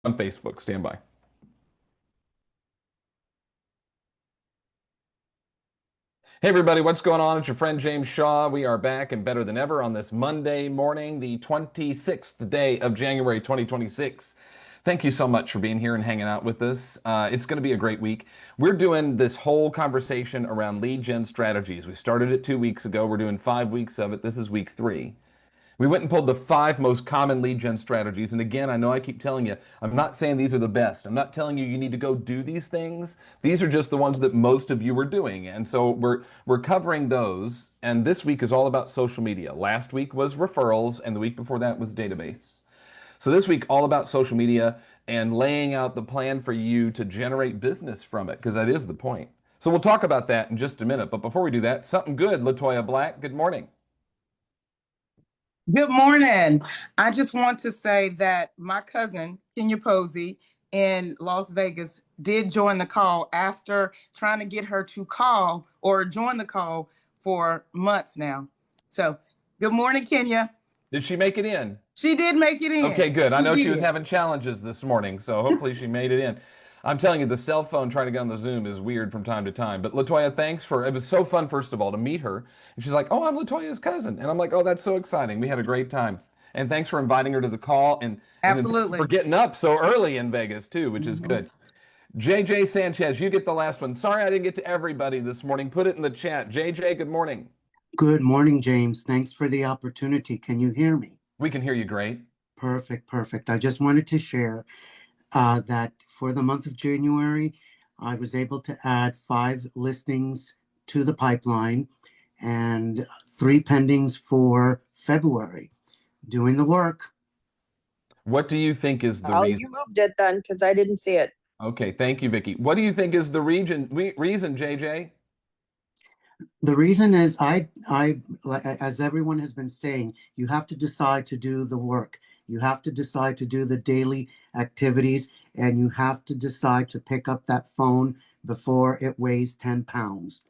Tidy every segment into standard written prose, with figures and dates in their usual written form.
On Facebook. Stand by. Hey, everybody, what's going on? It's your friend James Shaw. We are back and better than ever on this Monday morning, the 26th day of January 2026. Thank you so much for being here and hanging out with us. It's going to be a great week. We're doing this whole conversation around lead gen strategies. We started it 2 weeks ago. We're doing 5 weeks of it. This is week three. We went and pulled the five most common lead gen strategies. And again, I know I keep telling you, I'm not saying these are the best. I'm not telling you you need to go do these things. These are just the ones that most of you are doing. And so we're covering those. And this week is all about social media. Last week was referrals, and the week before that was database. So this week, all about social media and laying out the plan for you to generate business from it, because that is the point. So we'll talk about that in just a minute. But before we do that, something good, Latoya Black. Good morning. Good morning. I just want to say that my cousin, Kenya Posey, in Las Vegas did join the call after trying to get her to call or join the call for months now. So, good morning, Kenya. Did she make it in? She did make it in. Okay, good. I She know she was did. having challenges this morning, so hopefully she made it in. I'm telling you, the cell phone trying to get on the Zoom is weird from time to time. But Latoya, thanks for it was so fun, first of all, to meet her. And she's like, "Oh, I'm Latoya's cousin." And I'm like, "Oh, that's so exciting." We had a great time. And thanks for inviting her to the call and then thanks for Absolutely. getting up so early in Vegas too, which is Mhm. good. JJ Sanchez, you get the last one. Sorry I didn't get to everybody this morning. Put it in the chat. JJ, good morning. Good morning, James. Thanks for the opportunity. Can you hear me? We can hear you great. Perfect, perfect. I just wanted to share that for the month of January, I was able to add 5 listings to the pipeline and 3 pendings for February. Doing the work. What do you think is the Oh, reason? you moved it then because I didn't see it. Okay, thank you, Vicky. What do you think is the reason, JJ? The reason is as everyone has been saying, you have to decide to do the work. You have to decide to do the daily activities, and you have to decide to pick up that phone before it weighs 10 pounds.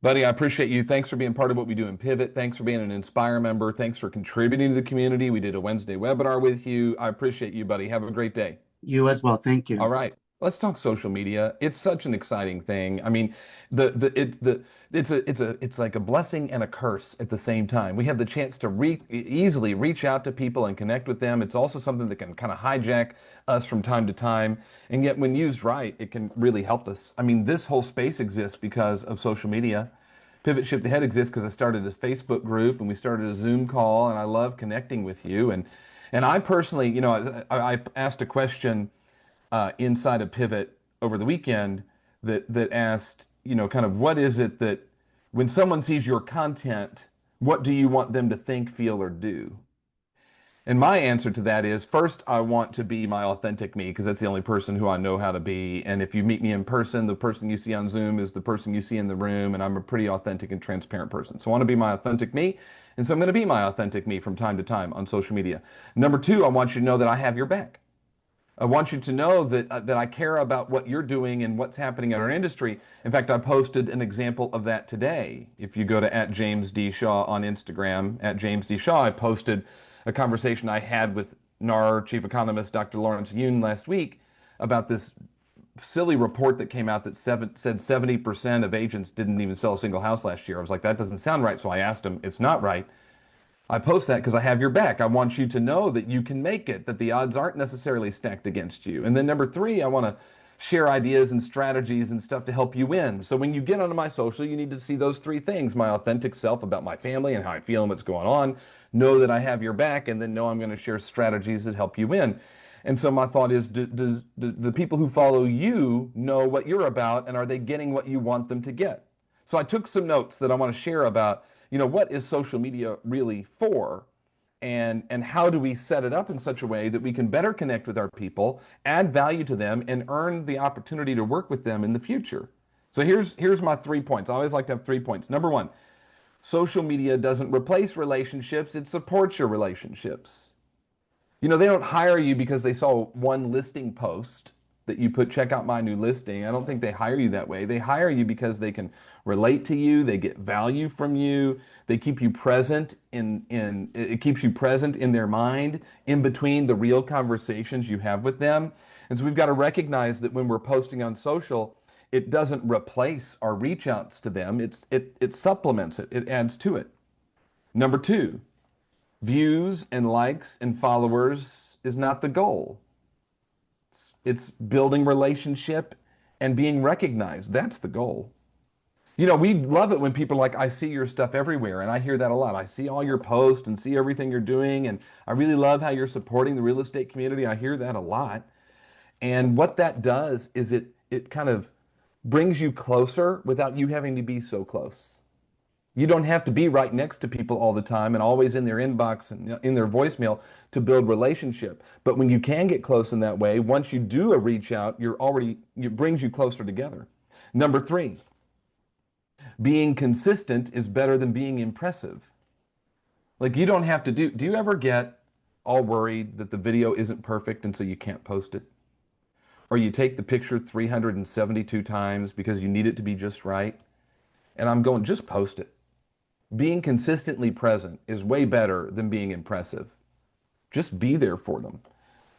Buddy, I appreciate you. Thanks for being part of what we do in Pivot. Thanks for being an Inspire member. Thanks for contributing to the community. We did a Wednesday webinar with you. I appreciate you, buddy. Have a great day. You as well. Thank All you. right. Let's talk social media. It's such an exciting thing. I mean, it's like a blessing and a curse at the same time. We have the chance to easily reach out to people and connect with them. It's also something that can kind of hijack us from time to time. And yet when used right, it can really help us. I mean, this whole space exists because of social media. Pivot Shift Ahead exists because I started a Facebook group and we started a Zoom call, and I love connecting with you. And I personally, I asked a question inside of Pivot over the weekend that asked, kind of what is it that when someone sees your content, what do you want them to think, feel, or do? And my answer to that is first, I want to be my authentic me because that's the only person who I know how to be. And if you meet me in person, the person you see on Zoom is the person you see in the room. And I'm a pretty authentic and transparent person. So I want to be my authentic me. And so I'm going to be my authentic me from time to time on social media. Number two, I want you to know that I have your back. I want you to know that I care about what you're doing and what's happening in our industry. In fact, I posted an example of that today. If you go to @JamesD Shaw on Instagram, @JamesD Shaw, I posted a conversation I had with NAR chief economist Dr. Lawrence Yun last week about this silly report that came out that said 70% of agents didn't even sell a single house last year. I was like, that doesn't sound right. So I asked him, it's not right. I post that because I have your back. I want you to know that you can make it, that the odds aren't necessarily stacked against you. And then number three, I want to share ideas and strategies and stuff to help you win. So when you get onto my social, you need to see those three things: my authentic self about my family and how I feel and what's going on, know that I have your back, and then know I'm going to share strategies that help you win. And so my thought is, does the people who follow you know what you're about, and are they getting what you want them to get? So I took some notes that I want to share about, what is social media really for? And how do we set it up in such a way that we can better connect with our people, add value to them, and earn the opportunity to work with them in the future? So here's my 3 points. I always like to have 3 points. Number one, social media doesn't replace relationships, it supports your relationships. They don't hire you because they saw one listing post. that you put check out my new listing. I don't think they hire you that way. They hire you because they can relate to you, they get value from you, they keep you present in it keeps you present in their mind in between the real conversations you have with them. And so we've got to recognize that when we're posting on social, it doesn't replace our reach outs to them. It supplements it. It adds to it. Number two, views and likes and followers is not the goal. It's building relationship and being recognized. That's the goal. You know, we love it when people are like, I see your stuff everywhere. And I hear that a lot. I see all your posts and see everything you're doing. And I really love how you're supporting the real estate community. I hear that a lot. And what that does is it kind of brings you closer without you having to be so close. You don't have to be right next to people all the time and always in their inbox and in their voicemail to build relationship. But when you can get close in that way, once you do a reach out, it brings you closer together. Number three, being consistent is better than being impressive. Like you don't have to do you ever get all worried that the video isn't perfect and so you can't post it? Or you take the picture 372 times because you need it to be just right? And I'm going, just post it. Being consistently present is way better than being impressive. Just be there for them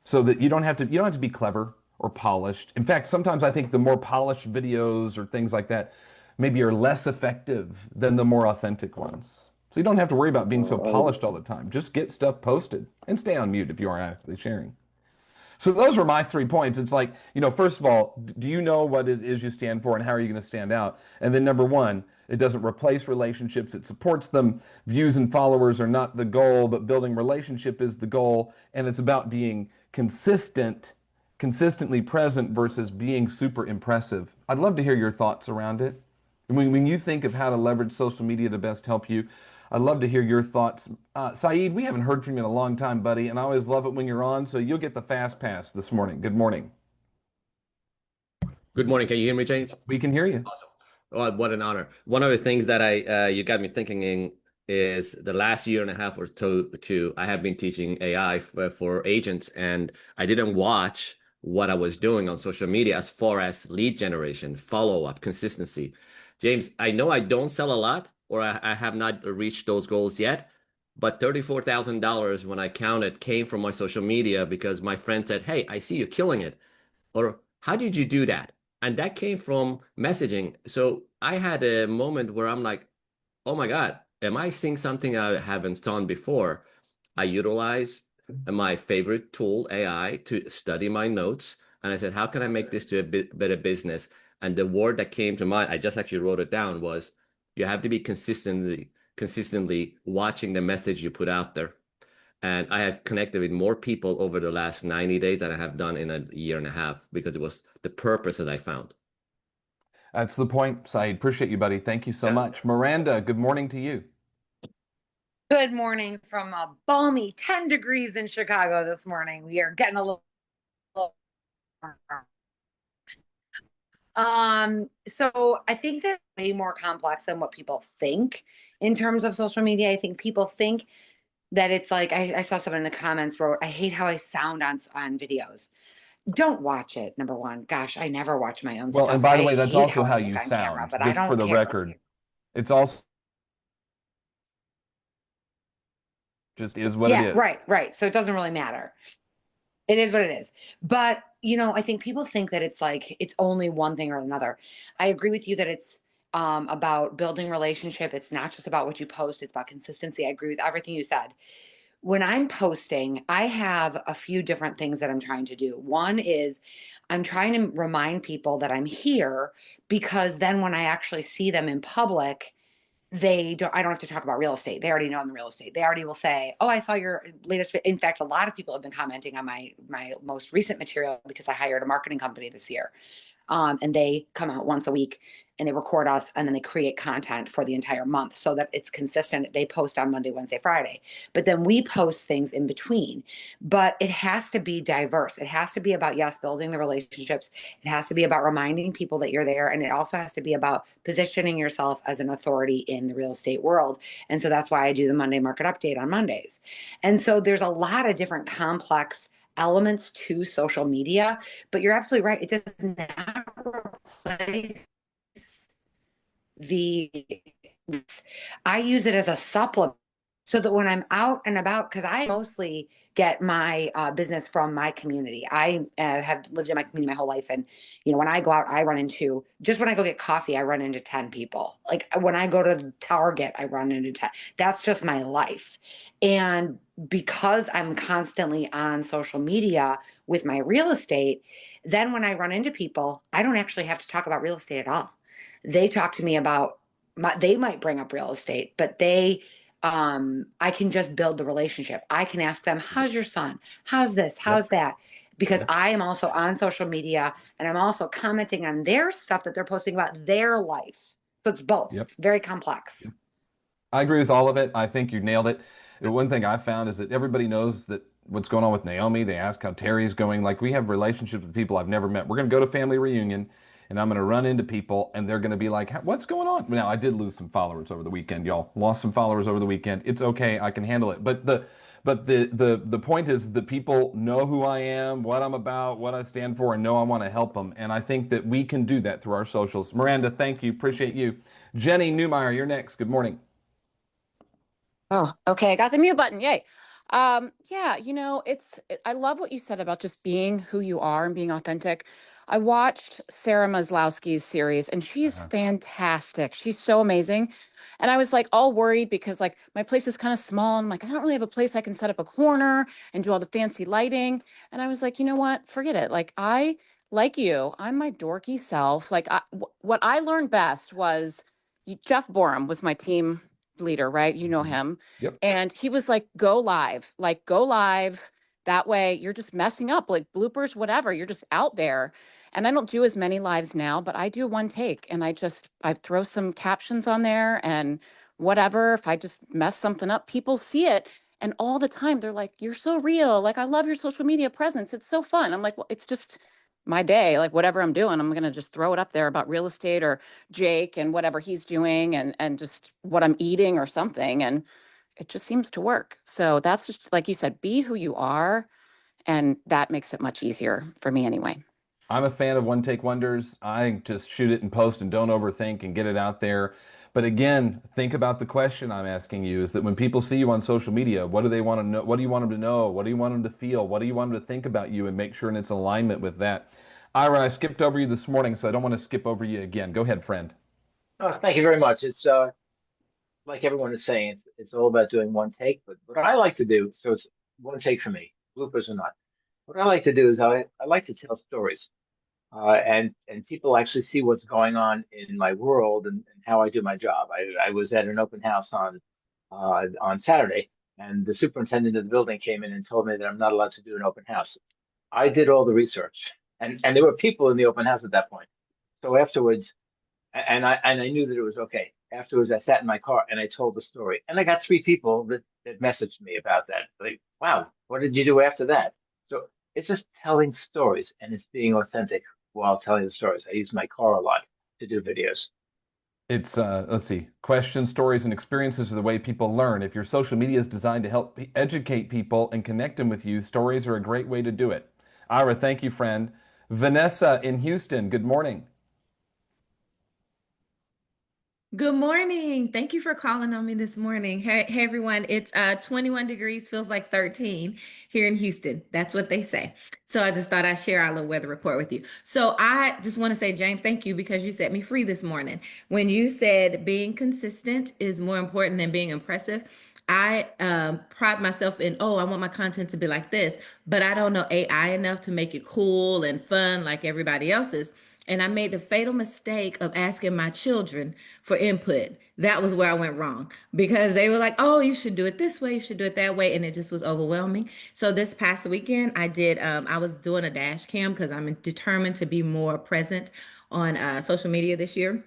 so that you don't have to be clever or polished. In fact, sometimes I think the more polished videos or things like that maybe are less effective than the more authentic ones. So you don't have to worry about being so polished all the time. Just get stuff posted and stay on mute if you aren't actively sharing. So those were my 3 points. It's like, first of all, do you know what it is you stand for and how are you going to stand out? And then number one, it doesn't replace relationships. It supports them. Views and followers are not the goal, but building relationship is the goal. And it's about being consistently present versus being super impressive. I'd love to hear your thoughts around it. And when you think of how to leverage social media to best help you, I'd love to hear your thoughts. Saeed, we haven't heard from you in a long time, buddy, and I always love it when you're on, so you'll get the fast pass this morning. Good morning. Good morning. Can you hear me, James? We can hear you. Awesome. Oh, what an honor. One of the things that you got me thinking is the last year and a half or two, I have been teaching AI for agents, and I didn't watch what I was doing on social media as far as lead generation, follow-up, consistency. James, I know I don't sell a lot, or I have not reached those goals yet, but $34,000 when I counted came from my social media because my friend said, hey, I see you killing it. Or how did you do that? And that came from messaging. So I had a moment where I'm like, oh my God, am I seeing something I haven't done before? I utilized my favorite tool, AI, to study my notes. And I said, how can I make this to a better business? And the word that came to mind, I just actually wrote it down, was you have to be consistently watching the message you put out there. And I have connected with more people over the last 90 days than I have done in a year and a half because it was the purpose that I found. That's the point, Saeed. Appreciate you, buddy. Thank you so much. Miranda, good morning to you. Good morning from a balmy 10 degrees in Chicago this morning. We are getting a little so I think that's way more complex than what people think in terms of social media. I think people think that it's like, I saw someone in the comments wrote, I hate how I sound on videos. Don't watch it, number one. Gosh, I never watch my own stuff. Well, and by the way, that's also how I you look on sound, camera, but just I don't for the care. record. It's also just is what it is. Right. So it doesn't really matter. It is what it is. But, I think people think that it's like, it's only one thing or another. I agree with you that it's about building relationship. It's not just about what you post. It's about consistency. I agree with everything you said. When I'm posting, I have a few different things that I'm trying to do. One is I'm trying to remind people that I'm here, because then when I actually see them in public, I don't have to talk about real estate. They already know I'm in real estate. They already will say, oh, I saw your latest. In fact, a lot of people have been commenting on my most recent material because I hired a marketing company this year. And they come out once a week and they record us, and then they create content for the entire month so that it's consistent. They post on Monday, Wednesday, Friday, but then we post things in between. But it has to be diverse. It has to be about, yes, building the relationships. It has to be about reminding people that you're there. And it also has to be about positioning yourself as an authority in the real estate world. And so that's why I do the Monday market update on Mondays. And so there's a lot of different complex elements to social media, but you're absolutely right. It does not replace the, I use it as a supplement so that when I'm out and about, because I mostly get my business from my community. I have lived in my community my whole life. And, when I go out, I run into, just when I go get coffee, I run into 10 people. Like when I go to Target, I run into 10. That's just my life. And because I'm constantly on social media with my real estate, then when I run into people, I don't actually have to talk about real estate at all. They talk to me about they might bring up real estate, but I can just build the relationship. I can ask them, how's your son? How's this? How's that? Because I am also on social media and I'm also commenting on their stuff that they're posting about their life. So it's both. Yep. It's very complex. I agree with all of it. I think you nailed it. The one thing I found is that everybody knows that what's going on with Naomi. They ask how Terry's going. Like we have relationships with people I've never met. We're going to go to family reunion and I'm going to run into people and they're going to be like, what's going on? Now, I did lose some followers over the weekend, y'all. Lost some followers over the weekend. It's okay. I can handle it. But the point is that people know who I am, what I'm about, what I stand for, and know I want to help them. And I think that we can do that through our socials. Miranda, thank you. Appreciate you. Jenny Newmeyer, you're next. Good morning. Oh, okay. I got the mute button. Yay. Yeah, I love what you said about just being who you are and being authentic. I watched Sarah Maslowski's series and she's fantastic. She's so amazing. And I was like all worried because like my place is kind of small and I'm like, I don't really have a place I can set up a corner and do all the fancy lighting. And I was like, you know what? Forget it. Like you, I'm my dorky self. What I learned best was Jeff Borum was my team leader, right? You know him. Yep. And he was like, go live, go live. That way you're just messing up like bloopers, whatever. You're just out there. And I don't do as many lives now, but I do one take and I throw some captions on there and whatever. If I just mess something up, people see it. And all the time they're like, you're so real. Like, I love your social media presence. It's so fun. I'm like, well, it's just my day. Like whatever I'm doing, I'm going to just throw it up there about real estate or Jake and whatever he's doing and just what I'm eating or something. And it just seems to work. So that's just like you said, be who you are. And that makes it much easier for me anyway. I'm a fan of one take wonders. I just shoot it and post and don't overthink and get it out there. But again, think about the question I'm asking you is that when people see you on social media, what do they want to know? What do you want them to know? What do you want them to feel? What do you want them to think about you and make sure and it's alignment with that? Ira, I skipped over you this morning, so I don't want to skip over you again. Go ahead, friend. Oh, thank you very much. It's like everyone is saying, it's all about doing one take. But what I like to do, so it's one take for me, bloopers or not. What I like to do is I like to tell stories, and people actually see what's going on in my world and how I do my job. I was at an open house on Saturday, and the superintendent of the building came in and told me that I'm not allowed to do an open house. I did all the research, and there were people in the open house at that point. So afterwards, and I knew that it was okay. Afterwards, I sat in my car and I told the story, and I got 3 people that messaged me about that. Like, wow, what did you do after that? So it's just telling stories, and it's being authentic while telling the stories. I use my car a lot to do videos. It's let's see. Questions, stories, and experiences are the way people learn. If your social media is designed to help educate people and connect them with you, stories are a great way to do it. Ira, thank you, friend. Vanessa in Houston, good morning. Good morning. Thank you for calling on me this morning. Hey everyone. It's 21 degrees, feels like 13 here in Houston. That's what they say. So I just thought I'd share our little weather report with you. So I just want to say, James, thank you because you set me free this morning. When you said being consistent is more important than being impressive, I pride myself in, oh, I want my content to be like this, but I don't know AI enough to make it cool and fun like everybody else's. And I made the fatal mistake of asking my children for input. That was where I went wrong because they were like, oh, you should do it this way, you should do it that way. And it just was overwhelming. So this past weekend, I was doing a dash cam because I'm determined to be more present on social media this year.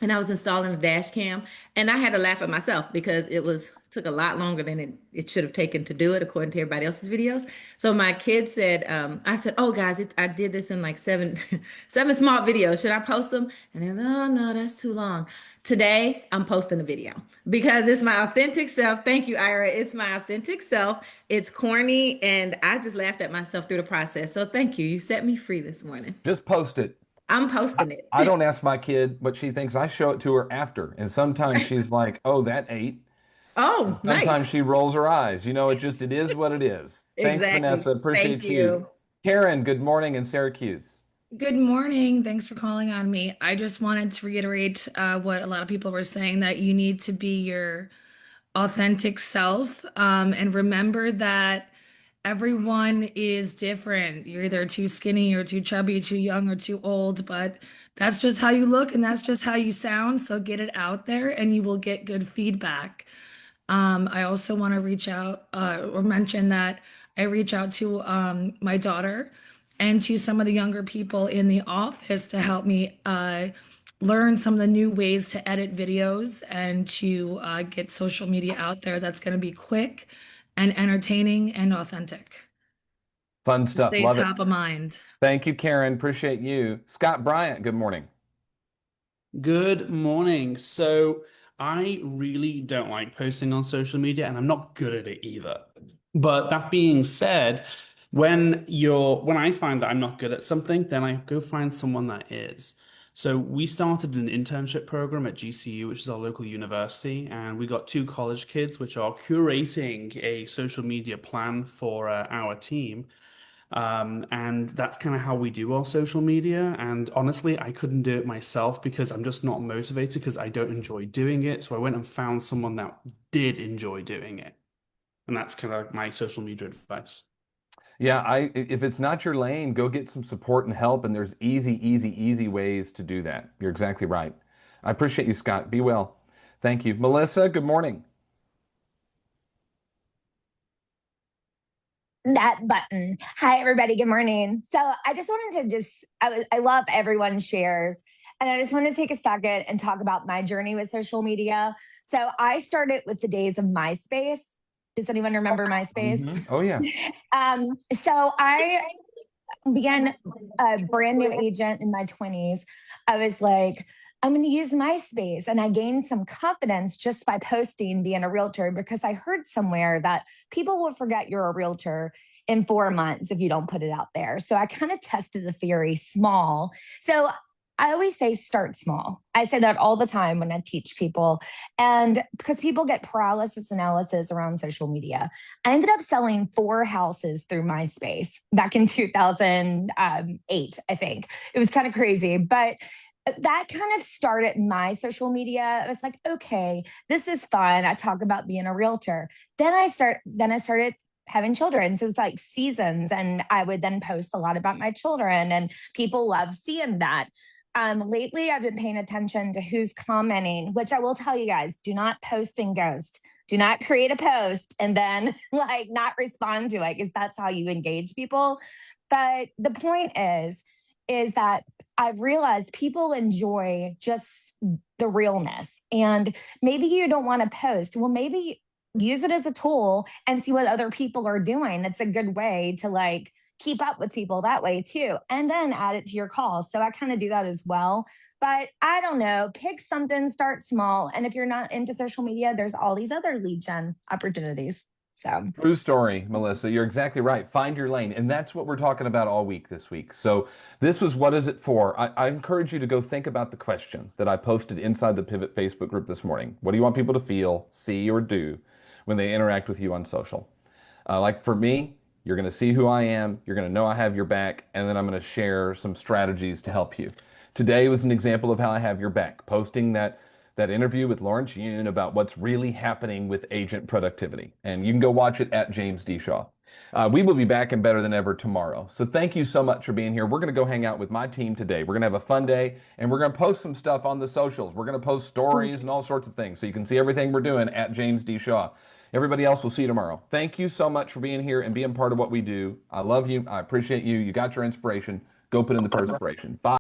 And I was installing a dash cam and I had to laugh at myself because it was Took a lot longer than it should have taken to do it, according to everybody else's videos. So my kid said, I said, oh guys, I did this in like seven, seven small videos. Should I post them? And they're, no, that's too long. Today, I'm posting a video because it's my authentic self. Thank you, Ira. It's my authentic self. It's corny, and I just laughed at myself through the process. So thank you. You set me free this morning. Just post it. I'm posting it. I don't ask my kid what she thinks. I show it to her after. And sometimes she's like, oh, that ate. Oh, Sometimes nice. she rolls her eyes. You know, it is what it is. Thanks, Exactly. Vanessa. Appreciate Thank you. you. Karen, good morning in Syracuse. Good morning. Thanks for calling on me. I just wanted to reiterate what a lot of people were saying, that you need to be your authentic self, and remember that everyone is different. You're either too skinny or too chubby, too young or too old, but that's just how you look and that's just how you sound. So get it out there and you will get good feedback. I also want to reach out or mention that I reach out to my daughter and to some of the younger people in the office to help me learn some of the new ways to edit videos and to get social media out there that's going to be quick and entertaining and authentic. Fun To stuff. stay Love it. top of mind. Thank you, Karen. Appreciate you. Scott Bryant, good morning. Good morning. So I really don't like posting on social media, and I'm not good at it either. But that being said, when I find that I'm not good at something, then I go find someone that is. So we started an internship program at GCU, which is our local university, and we got two college kids which are curating a social media plan for our team. And that's kind of how we do our social media. And honestly, I couldn't do it myself because I'm just not motivated because I don't enjoy doing it. So I went and found someone that did enjoy doing it. And that's kind of like my social media advice. Yeah, if it's not your lane, go get some support and help. And there's easy ways to do that. You're exactly right. I appreciate you, Scott. Be well. Thank you. Melissa, good morning. That button. Hi, everybody. Good morning. So I just wanted to I love everyone's shares. And I just want to take a second and talk about my journey with social media. So I started with the days of MySpace. Does anyone remember MySpace? Mm-hmm. Oh, yeah. So I began a brand new agent in my 20s. I was like, I'm going to use MySpace. And I gained some confidence just by posting being a realtor because I heard somewhere that people will forget you're a realtor in 4 months if you don't put it out there. So I kind of tested the theory small. So I always say start small. I say that all the time when I teach people. And because people get paralysis analysis around social media, I ended up selling 4 houses through MySpace back in 2008, I think. It was kind of crazy, but that kind of started my social media. I was like, okay, this is fun. I talk about being a realtor. Then I started having children. So it's like seasons. And I would then post a lot about my children and people love seeing that. Lately, I've been paying attention to who's commenting, which I will tell you guys, do not post and ghost. Do not create a post and then like not respond to it because that's how you engage people. But the point is that I've realized people enjoy just the realness. And maybe you don't want to post. Well, maybe use it as a tool and see what other people are doing. It's a good way to like keep up with people that way too. And then add it to your calls. So I kind of do that as well. But I don't know, pick something, start small. And if you're not into social media, there's all these other lead gen opportunities. So True story, Melissa. You're exactly right. Find your lane. And that's what we're talking about all week this week. So this was What Is It For? I encourage you to go think about the question that I posted inside the Pivot Facebook group this morning. What do you want people to feel, see, or do when they interact with you on social? Like for me, you're going to see who I am. You're going to know I have your back. And then I'm going to share some strategies to help you. Today was an example of how I have your back, posting that interview with Lawrence Yun about what's really happening with agent productivity. And you can go watch it at James D. Shaw. We will be back and better than ever tomorrow. So thank you so much for being here. We're going to go hang out with my team today. We're going to have a fun day, and we're going to post some stuff on the socials. We're going to post stories and all sorts of things. So you can see everything we're doing at James D. Shaw. Everybody else, will see you tomorrow. Thank you so much for being here and being part of what we do. I love you. I appreciate you. You got your inspiration. Go put in the perspiration. Bye.